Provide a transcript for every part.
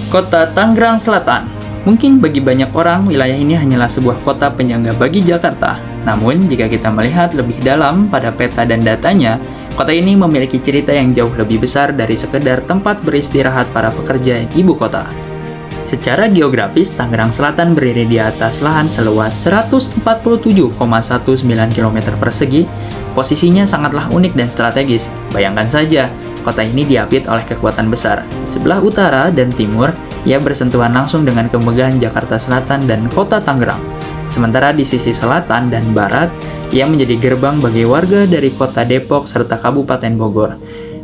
Kota Tangerang Selatan. Mungkin bagi banyak orang, wilayah ini hanyalah sebuah kota penyangga bagi Jakarta. Namun, jika kita melihat lebih dalam pada peta dan datanya, kota ini memiliki cerita yang jauh lebih besar dari sekedar tempat beristirahat para pekerja ibu kota. Secara geografis, Tangerang Selatan berdiri di atas lahan seluas 147,19 km persegi. Posisinya sangatlah unik dan strategis. Bayangkan saja, kota ini diapit oleh kekuatan besar. Sebelah utara dan timur, ia bersentuhan langsung dengan kemegahan Jakarta Selatan dan kota Tangerang. Sementara di sisi selatan dan barat, ia menjadi gerbang bagi warga dari kota Depok serta Kabupaten Bogor.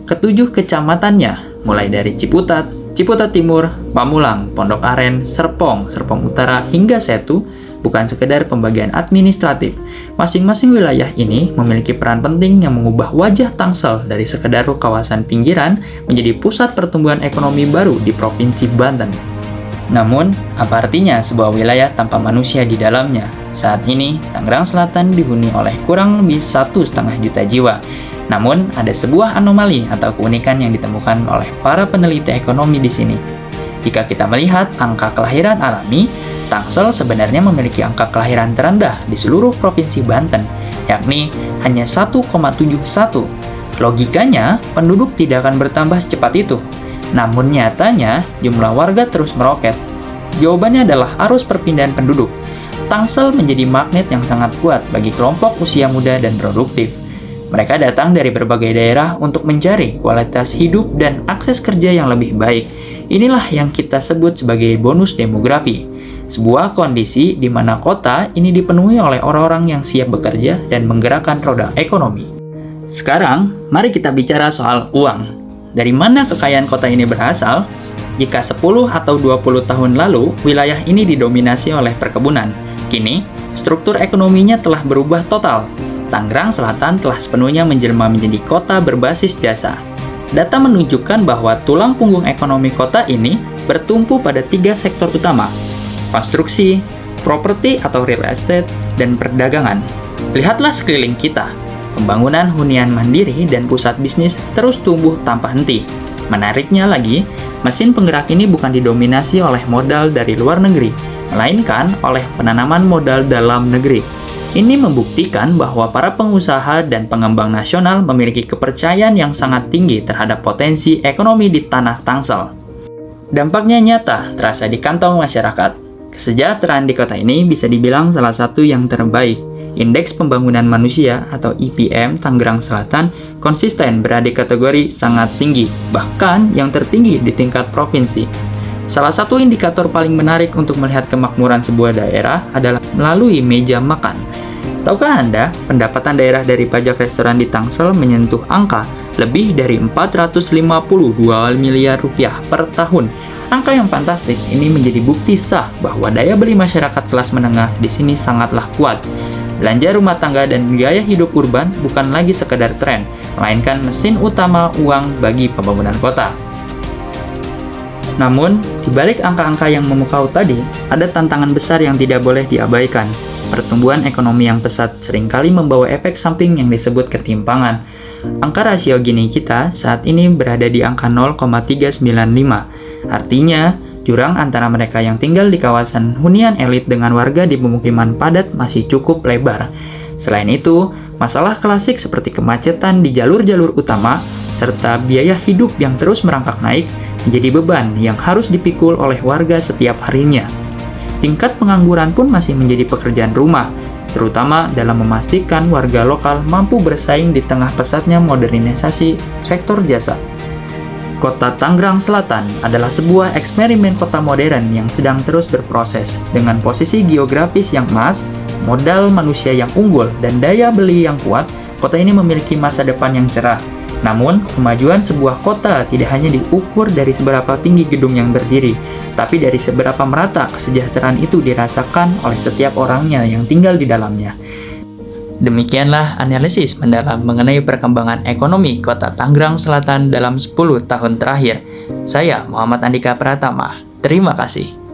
Ketujuh kecamatannya, mulai dari Ciputat, Ciputat Timur, Pamulang, Pondok Aren, Serpong, Serpong Utara, hingga Setu, bukan sekedar pembagian administratif. Masing-masing wilayah ini memiliki peran penting yang mengubah wajah Tangsel dari sekedar kawasan pinggiran menjadi pusat pertumbuhan ekonomi baru di Provinsi Banten. Namun, apa artinya sebuah wilayah tanpa manusia di dalamnya? Saat ini, Tangerang Selatan dihuni oleh kurang lebih 1,5 juta jiwa. Namun, ada sebuah anomali atau keunikan yang ditemukan oleh para peneliti ekonomi di sini. Jika kita melihat angka kelahiran alami, Tangsel sebenarnya memiliki angka kelahiran terendah di seluruh Provinsi Banten, yakni hanya 1,71. Logikanya, penduduk tidak akan bertambah secepat itu. Namun nyatanya, jumlah warga terus meroket. Jawabannya adalah arus perpindahan penduduk. Tangsel menjadi magnet yang sangat kuat bagi kelompok usia muda dan produktif. Mereka datang dari berbagai daerah untuk mencari kualitas hidup dan akses kerja yang lebih baik. Inilah yang kita sebut sebagai bonus demografi. Sebuah kondisi di mana kota ini dipenuhi oleh orang-orang yang siap bekerja dan menggerakkan roda ekonomi. Sekarang, mari kita bicara soal uang. Dari mana kekayaan kota ini berasal? Jika 10 atau 20 tahun lalu, wilayah ini didominasi oleh perkebunan. Kini, struktur ekonominya telah berubah total. Tangerang Selatan telah sepenuhnya menjelma menjadi kota berbasis jasa. Data menunjukkan bahwa tulang punggung ekonomi kota ini bertumpu pada 3 sektor utama: konstruksi, properti atau real estate, dan perdagangan. Lihatlah sekeliling kita. Pembangunan hunian mandiri dan pusat bisnis terus tumbuh tanpa henti. Menariknya lagi, mesin penggerak ini bukan didominasi oleh modal dari luar negeri, melainkan oleh penanaman modal dalam negeri. Ini membuktikan bahwa para pengusaha dan pengembang nasional memiliki kepercayaan yang sangat tinggi terhadap potensi ekonomi di tanah Tangsel. Dampaknya nyata terasa di kantong masyarakat. Kesejahteraan di kota ini bisa dibilang salah satu yang terbaik. Indeks Pembangunan Manusia atau IPM Tangerang Selatan konsisten berada di kategori sangat tinggi, bahkan yang tertinggi di tingkat provinsi. Salah satu indikator paling menarik untuk melihat kemakmuran sebuah daerah adalah melalui meja makan. Tahukah Anda, pendapatan daerah dari pajak restoran di Tangsel menyentuh angka lebih dari 452 miliar rupiah per tahun. Angka yang fantastis ini menjadi bukti sah bahwa daya beli masyarakat kelas menengah di sini sangatlah kuat. Belanja rumah tangga dan gaya hidup urban bukan lagi sekedar tren, melainkan mesin utama uang bagi pembangunan kota. Namun, di balik angka-angka yang memukau tadi, ada tantangan besar yang tidak boleh diabaikan. Pertumbuhan ekonomi yang pesat seringkali membawa efek samping yang disebut ketimpangan. Angka rasio Gini kita saat ini berada di angka 0,395. Artinya, jurang antara mereka yang tinggal di kawasan hunian elit dengan warga di pemukiman padat masih cukup lebar. Selain itu, masalah klasik seperti kemacetan di jalur-jalur utama, serta biaya hidup yang terus merangkak naik, menjadi beban yang harus dipikul oleh warga setiap harinya. Tingkat pengangguran pun masih menjadi pekerjaan rumah, terutama dalam memastikan warga lokal mampu bersaing di tengah pesatnya modernisasi sektor jasa. Kota Tangerang Selatan adalah sebuah eksperimen kota modern yang sedang terus berproses. Dengan posisi geografis yang emas, modal manusia yang unggul, dan daya beli yang kuat, kota ini memiliki masa depan yang cerah. Namun, kemajuan sebuah kota tidak hanya diukur dari seberapa tinggi gedung yang berdiri, tapi dari seberapa merata kesejahteraan itu dirasakan oleh setiap orangnya yang tinggal di dalamnya. Demikianlah analisis mendalam mengenai perkembangan ekonomi Kota Tangerang Selatan dalam 10 tahun terakhir. Saya Muhammad Andika Pratama. Terima kasih.